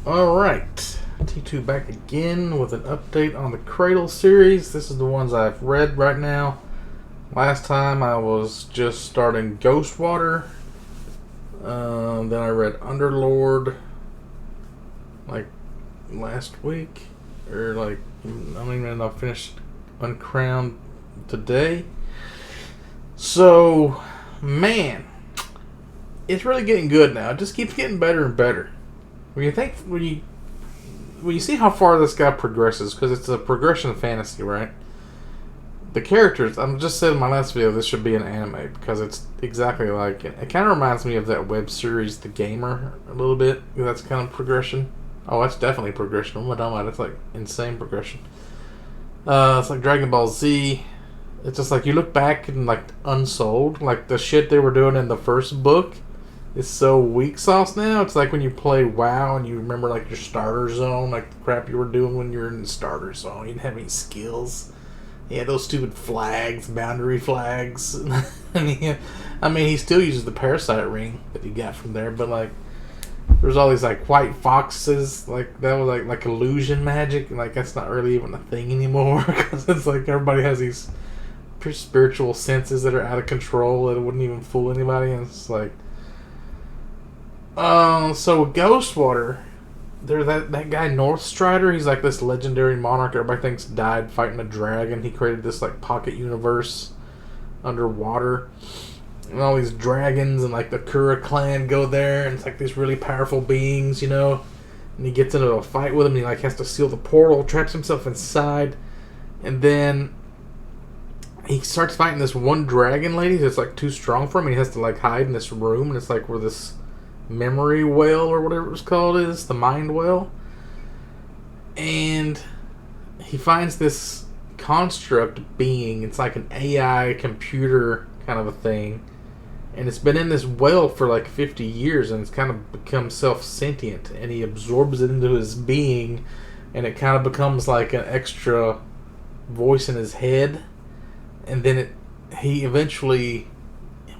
Alright, T2 back again with an update on the Cradle series. This is the ones I've read right now. Last time I was just starting Ghostwater. Then I read Underlord like last week. Or like, I don't even know if I finished Uncrowned today. So, man, it's really getting good now. It just keeps getting better and better. When you see how far this guy progresses, because it's a progression of fantasy, right? The characters, I'm just saying in my last video, this should be an anime because it's exactly like it. It kind of reminds me of that web series, The Gamer, a little bit. That's kind of progression. Oh, that's definitely progression. What am I talking about? It's like insane progression. It's like Dragon Ball Z. It's just like you look back and like Unsold, like the shit they were doing in the first book. It's so weak sauce now. It's like when you play WoW and you remember like your starter zone, like the crap you were doing when you were in the starter zone. You didn't have any skills. Yeah, those stupid flags, boundary flags. I mean, he still uses the parasite ring that he got from there, but like, there's all these like white foxes. Like that was like illusion magic. Like that's not really even a thing anymore because it's like everybody has these spiritual senses that are out of control that wouldn't even fool anybody, and it's like. So Ghostwater, there's that guy Northstrider. He's like this legendary monarch everybody thinks died fighting a dragon. He created this like pocket universe underwater, and all these dragons and like the Kura clan go there, and it's like these really powerful beings, you know. And he gets into a fight with them, and he like has to seal the portal, traps himself inside, and then he starts fighting this one dragon lady that's like too strong for him. And he has to like hide in this room, and it's like where this memory well or whatever it's called is, the mind well. And he finds this construct being, it's like an AI computer kind of a thing, and it's been in this well for like 50 years, and it's kind of become self-sentient, and he absorbs it into his being, and it kind of becomes like an extra voice in his head. And then he eventually,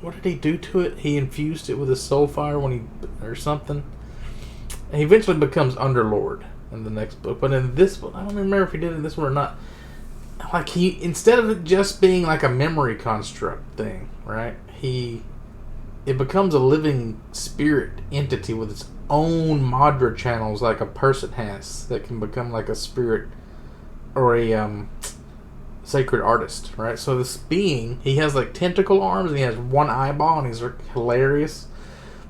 what did he do to it? He infused it with his soul fire or something. And he eventually becomes Underlord in the next book. But in this one, I don't remember if he did it in this one or not. Like he, instead of it just being like a memory construct thing, right? It becomes a living spirit entity with its own Madra channels, like a person has, that can become like a spirit or a sacred artist, right? So this being, he has like tentacle arms and he has one eyeball, and he's hilarious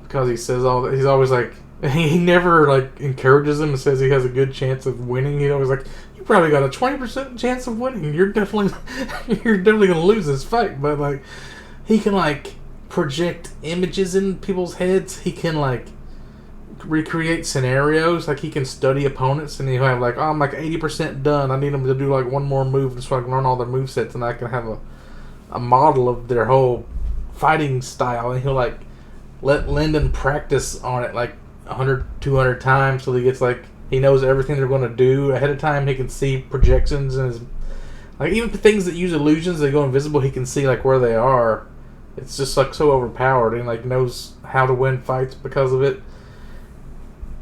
because he says all that. He's always like, he never like encourages him and says he has a good chance of winning. He's always like, you probably got a 20% chance of winning. You're definitely gonna lose this fight. But like, he can like project images in people's heads. He can like recreate scenarios. Like he can study opponents, and he'll have like, oh, I'm like 80% done. I need them to do like one more move so I can learn all their movesets, and I can have a model of their whole fighting style. And he'll like let Lyndon practice on it like 100, 200 times till he gets like, he knows everything they're going to do ahead of time. He can see projections and his, like even things that use illusions, they go invisible. He can see like where they are. It's just like so overpowered, and like knows how to win fights because of it.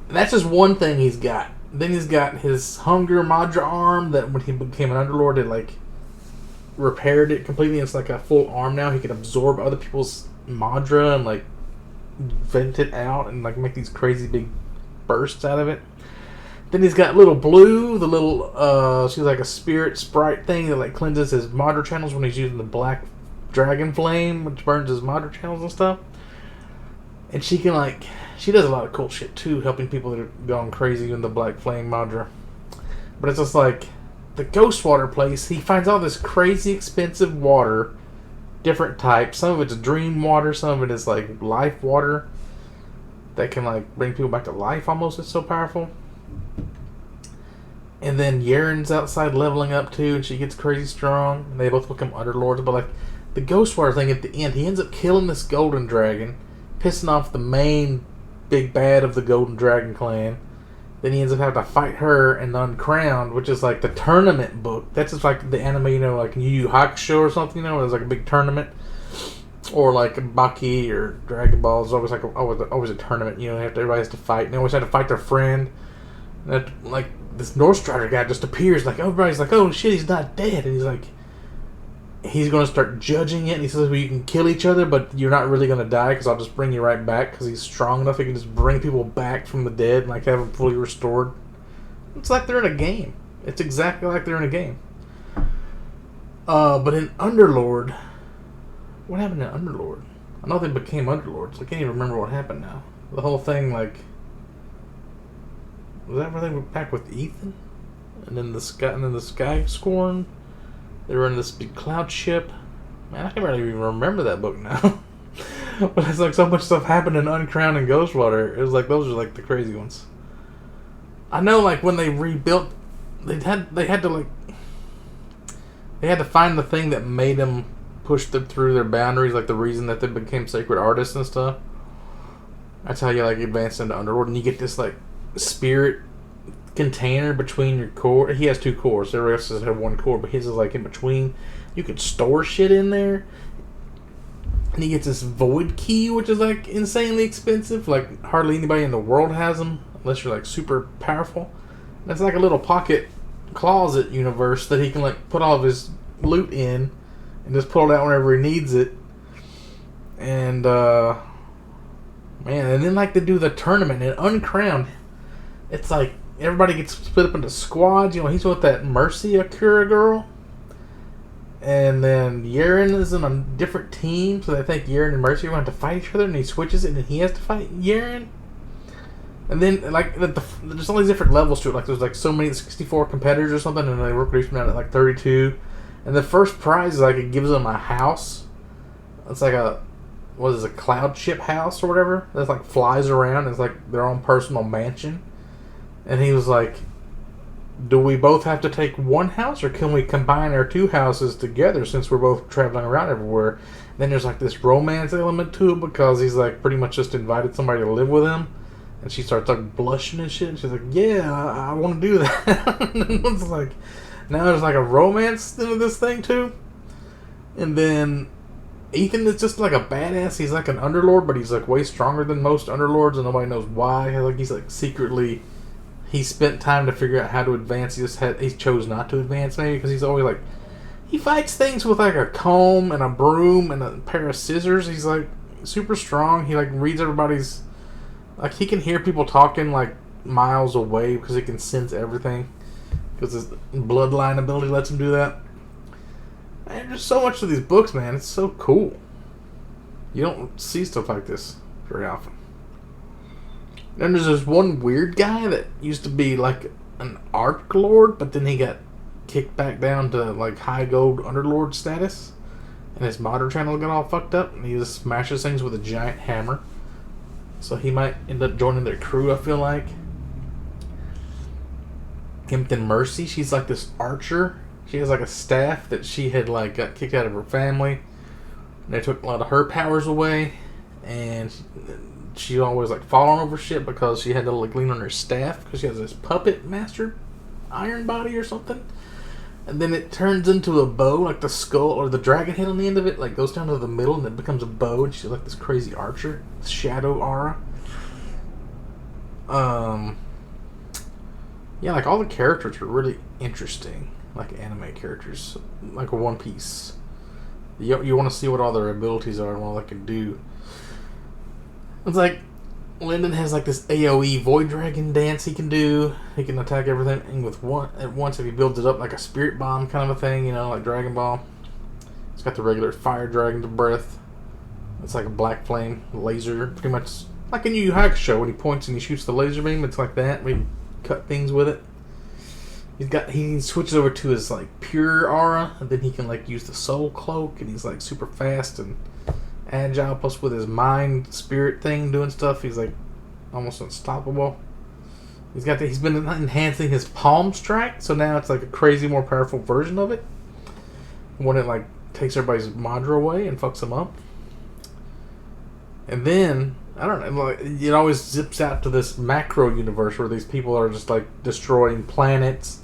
That's just one thing he's got. Then he's got his Hunger Madra arm that when he became an Underlord, it like repaired it completely. It's like a full arm now. He can absorb other people's Madra and like vent it out and like make these crazy big bursts out of it. Then he's got Little Blue, the little she's like a spirit sprite thing that like cleanses his Madra channels when he's using the black dragon flame, which burns his Madra channels and stuff. And she can like, she does a lot of cool shit too, helping people that are going crazy in the Black Flame Madra. But it's just like the Ghostwater place, he finds all this crazy expensive water, different types. Some of it's dream water, some of it is like life water that can like bring people back to life almost. It's so powerful. And then Yaren's outside leveling up too, and she gets crazy strong. And they both become Underlords. But like the Ghostwater thing at the end, he ends up killing this golden dragon, pissing off the main big bad of the Golden Dragon clan. Then he ends up having to fight her in the Uncrowned, which is like the tournament book. That's just like the anime, you know, like Yu Yu Hakusho or something, you know, where there's like a big tournament. Or like Baki or Dragon Ball. It's always like always a tournament, you know, everybody has to fight. And they always have to fight their friend. that like this North Strider guy just appears. Like everybody's like, "Oh shit, he's not dead," and he's like, he's going to start judging it. And he says, "Well, you can kill each other, but you're not really going to die because I'll just bring you right back because he's strong enough. He can just bring people back from the dead and like have them fully restored." It's like they're in a game. It's exactly like they're in a game. But in Underlord, what happened in Underlord? I know they became Underlords. I can't even remember what happened now. The whole thing, like, was that where they were back with Ethan? And then the Sky Scorn. They were in this big cloud ship. Man, I can't really even remember that book now. But it's like so much stuff happened in Uncrowned and Ghostwater. It was like those are like the crazy ones. I know, like when they rebuilt, they had to find the thing that made them push them through their boundaries, like the reason that they became sacred artists and stuff. That's how you like advance into Underlord, and you get this like spirit container between your core. He has 2 cores. Everybody else has 1 core, but his is like in between. You can store shit in there, and he gets this void key, which is like insanely expensive. Like hardly anybody in the world has them, unless you're like super powerful. And it's like a little pocket closet universe that he can like put all of his loot in and just pull it out whenever he needs it. And man, and then like they do the tournament in Uncrowned. It's like everybody gets split up into squads. You know, he's with that Mercy Akira girl, and then Yaren is in a different team, so they think Yaren and Mercy are going to fight each other, and he switches it, and he has to fight Yaren. And then, like, there's all these different levels to it. Like, there's, like, so many, 64 competitors or something, and they reproduce them out at, like, 32. And the first prize is, like, it gives them a house. It's like a cloud ship house or whatever. That, like, flies around. It's, like, their own personal mansion. And he was like, do we both have to take one house, or can we combine our 2 houses together since we're both traveling around everywhere? And then there's, like, this romance element to it because he's, like, pretty much just invited somebody to live with him. And she starts like blushing and shit. And she's like, "Yeah, I want to do that." And it's like, now there's like a romance into this thing too. And then Ethan is just like a badass. He's like an Underlord, but he's like way stronger than most Underlords, and nobody knows why. Like he's like secretly, he spent time to figure out how to advance. He chose not to advance maybe because he's always like, he fights things with like a comb and a broom and a pair of scissors. He's like super strong. He like reads everybody's. Like, he can hear people talking, like, miles away because he can sense everything. Because his bloodline ability lets him do that. And there's so much to these books, man. It's so cool. You don't see stuff like this very often. Then there's this one weird guy that used to be, like, an Arc Lord, but then he got kicked back down to, like, high gold Underlord status. And his modder channel got all fucked up. And he just smashes things with a giant hammer. So he might end up joining their crew, I feel like. Kempton Mercy, she's like this archer. She has like a staff that she had like got kicked out of her family. And they took a lot of her powers away. And she always like falling over shit because she had to like lean on her staff because she has this puppet master iron body or something. And then it turns into a bow, like the skull or the dragon head on the end of it, like goes down to the middle and it becomes a bow, and she's like this crazy archer, shadow aura. Yeah, like all the characters are really interesting, like anime characters, like One Piece. You want to see what all their abilities are and what they can do. It's like Lyndon has like this AoE Void Dragon dance he can do. He can attack everything with one at once if he builds it up like a Spirit Bomb kind of a thing, you know, like Dragon Ball. It's got the regular Fire Dragon to breath. It's like a black flame laser, pretty much like in Yu Yu Hakusho when he points and he shoots the laser beam. It's like that. We cut things with it. He switches over to his like pure aura, and then he can like use the Soul Cloak, and he's like super fast and agile, plus with his mind spirit thing doing stuff, he's like almost unstoppable. He's been enhancing his palm strike, so now it's like a crazy more powerful version of it when it like takes everybody's Madra away and fucks them up. And then I don't know, like it always zips out to this macro universe where these people are just like destroying planets,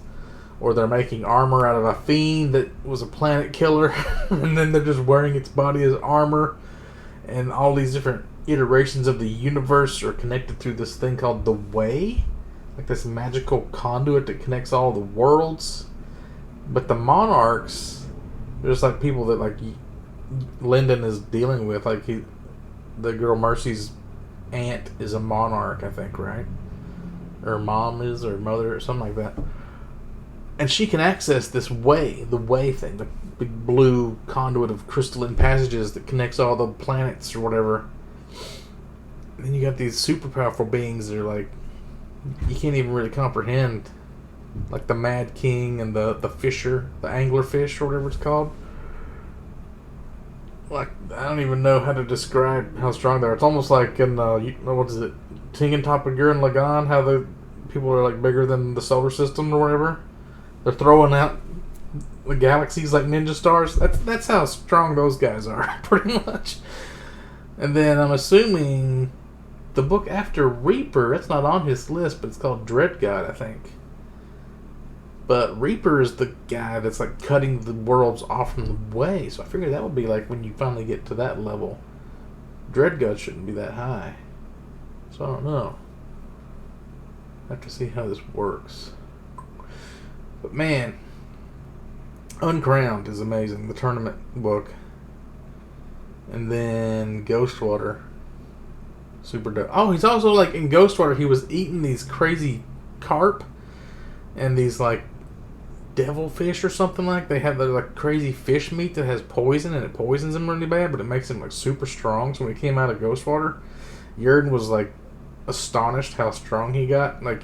or they're making armor out of a fiend that was a planet killer, and then they're just wearing its body as armor. And all these different iterations of the universe are connected through this thing called the Way. like this magical conduit that connects all the worlds. But the monarchs, they're just like people that like Lyndon is dealing with. Like the girl Mercy's aunt is a monarch, I think, right? Or mom is, or mother, or something like that. And she can access this way, the way thing, the big blue conduit of crystalline passages that connects all the planets or whatever. And then you got these super powerful beings that are like, you can't even really comprehend. Like the Mad King and the Fisher, the Anglerfish or whatever it's called. Like, I don't even know how to describe how strong they are. It's almost like in, what is it, Tingantop and Gurren Lagann, how the people are like bigger than the solar system or whatever. They're throwing out the galaxies like ninja stars. That's how strong those guys are, pretty much. And then I'm assuming the book after Reaper, that's not on his list, but it's called Dread God, I think. But Reaper is the guy that's like cutting the worlds off from the way. So I figured that would be like when you finally get to that level. Dread God shouldn't be that high. So I don't know. I have to see how this works. But man, Uncrowned is amazing. The tournament book. And then Ghostwater. Super dope. Oh, he's also like in Ghostwater, he was eating these crazy carp and these like devilfish or something like. They have the like crazy fish meat that has poison and it poisons him really bad, but it makes him like super strong. So when he came out of Ghostwater, Yurden was like astonished how strong he got. Like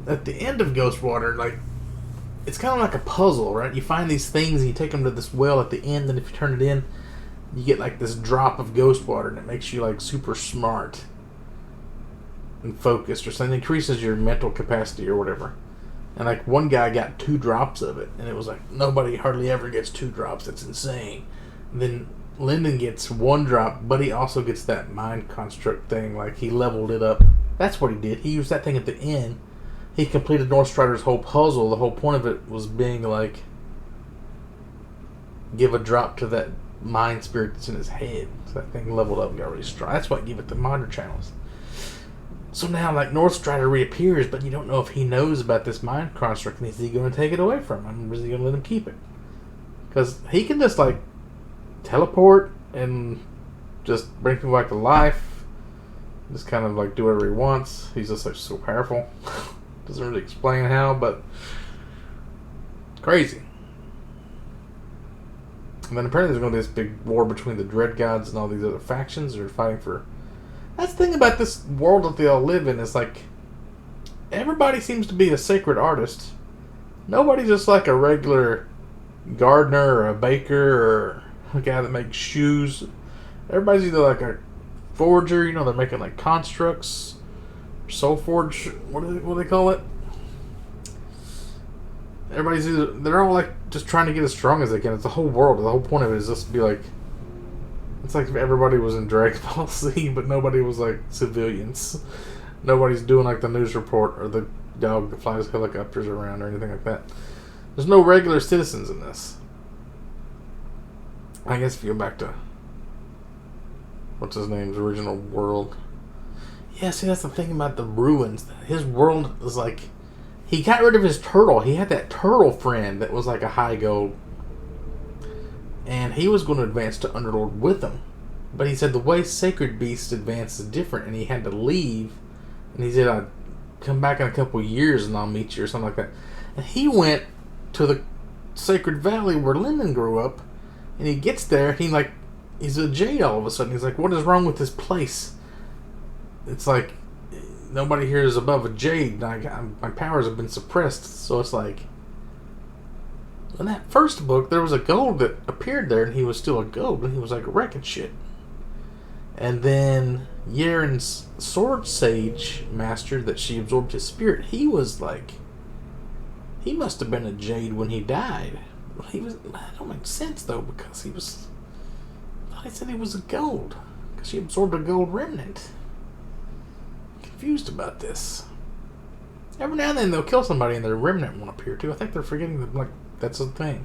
at the end of Ghostwater, like it's kind of like a puzzle, right? You find these things and you take them to this well at the end, and if you turn it in, you get like this drop of Ghostwater, and it makes you like super smart and focused or something. It increases your mental capacity or whatever. And like one guy got 2 drops of it, and it was like nobody hardly ever gets 2 drops. That's insane. And then Lyndon gets 1 drop, but he also gets that mind construct thing. Like he leveled it up. That's what he did. He used that thing at the end. He completed Northstrider's whole puzzle. The whole point of it was being like, give a drop to that mind spirit that's in his head. So that thing leveled up and got really strong. That's what gave it the minor channels. So now, like, Northstrider reappears, but you don't know if he knows about this mind construct, and is he going to take it away from him, or is he going to let him keep it? Because he can just, like, teleport and just bring people back to life. Just kind of, like, do whatever he wants. He's just, like, so powerful. Doesn't really explain how, but crazy. And then apparently there's going to be this big war between the Dread Gods and all these other factions that are fighting for... That's the thing about this world that they all live in, is like, everybody seems to be a sacred artist. Nobody's just like a regular gardener or a baker or a guy that makes shoes. Everybody's either like a forger, you know, they're making like constructs, soul forge, what do they call it? Everybody's either, they're all like just trying to get as strong as they can. It's the whole world. The whole point of it is just to be like, it's like if everybody was in Dragon Ball Z, but nobody was like civilians. Nobody's doing like the news report or the dog that flies helicopters around or anything like that. There's no regular citizens in this. I guess if you go back to what's his name's original world. Yeah, see, that's the thing about the ruins. His world is like, he got rid of his turtle. He had that turtle friend that was like a high gold. And he was going to advance to Underlord with him. But he said the way Sacred Beasts advance is different, and he had to leave. And he said, I'll come back in a couple of years and I'll meet you, or something like that. And he went to the Sacred Valley where Lyndon grew up. And he gets there, and he's a jade all of a sudden. He's like, what is wrong with this place? It's like, nobody here is above a jade. My powers have been suppressed. So it's like, in that first book, there was a gold that appeared there, and he was still a gold, and he was like wrecking shit. And then Yaren's sword sage master that she absorbed his spirit, he was like, he must have been a jade when he died. He was, that don't make sense though, because he was, I thought he said he was a gold, because she absorbed a gold remnant. I'm confused about this. Every now and then they'll kill somebody and their remnant won't appear too. I think they're forgetting that, like, that's a thing.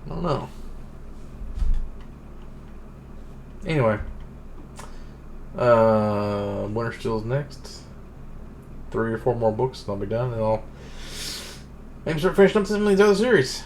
I don't know. Anyway. Winter Steel's next. 3 or 4 more books and I'll be done, and I'll maybe start finishing up some of these other series.